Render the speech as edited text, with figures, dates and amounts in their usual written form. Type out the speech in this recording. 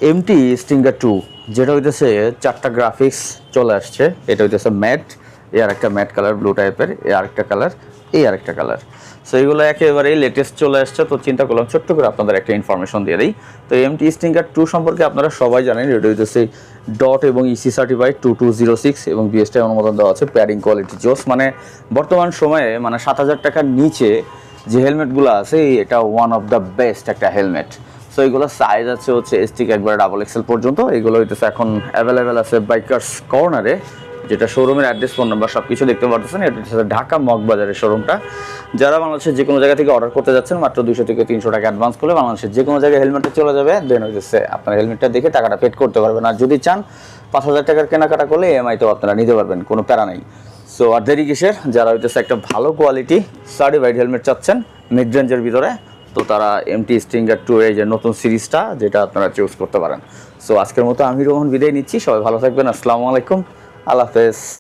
MT Stinger 2 যেটা হইতেছে 4টা গ্রাফিক্স চলে আসছে। এটা হইতেছে ম্যাট, এ আর একটা ম্যাট কালার ব্লু টাইপের, এ আরেকটা কালার, এই আরেকটা কালার। সো এগুলো একেবারেই লেটেস্ট চলে আসছে। তো চিন্তা করলাম ছোট্ট করে আপনাদের একটা ইনফরমেশন দিয়ে দিই। তো এমটি স্টিঙ্গার 2 সম্পর্কে আপনারা সবাই জানেন, এটা হইতেছে ডট এবং ইসি সার্টিফাইড 2206 এবং বিএসটিআই অনুমোদন দেওয়া আছে। প্যাডিং কোয়ালিটি জোস, মানে বর্তমান সময়ে মানে 7,000 টাকার নিচে যে হেলমেটগুলো আছে এটা ওয়ান অফ দ্য বেস্ট একটা হেলমেট। সো এইগুলো সাইজ আছে হচ্ছে এসটিক একবার ডাবল এক্সেল পর্যন্ত। এগুলো হইতেছে এখন অ্যাভেলেবেল আছে বাইকার্স কর্নারে, যেটা শোরুমের অ্যাড্রেস, ফোন নাম্বার সব কিছু দেখতে পারতেছেন। এটা হচ্ছে ঢাকা মগবাজারের শোরুমটা। যারা বাংলাদেশের যে কোনো জায়গা থেকে অর্ডার করতে যাচ্ছেন, মাত্র 200 থেকে 300 টাকা অ্যাডভান্স করলে বাংলাদেশের যে কোনো জায়গায় হেলমেটটা চলে যাবে। দেন হইতেছে আপনার হেলমেটটা দেখে টাকাটা পেড করতে পারবেন। আর যদি চান 5,000 টাকার কেনাকাটা করলে ইএমআইতেও আপনারা নিতে পারবেন, কোনো প্যারা নেই। সো আর দেরি কিসের, যারা হইতেছে একটা ভালো কোয়ালিটি সার্টিফাইড হেলমেট চাচ্ছেন মিড রেঞ্জের ভিতরে, তো তারা এমটি স্টিঙ্গার 2 এই যে নতুন সিরিজটা, যেটা আপনারা চুজ করতে পারেন। সো আজকের মতো আমি রোহন বিদায় নিচ্ছি। সবাই ভালো থাকবেন। আসসালামু আলাইকুম, আল্লাহ হাফেজ।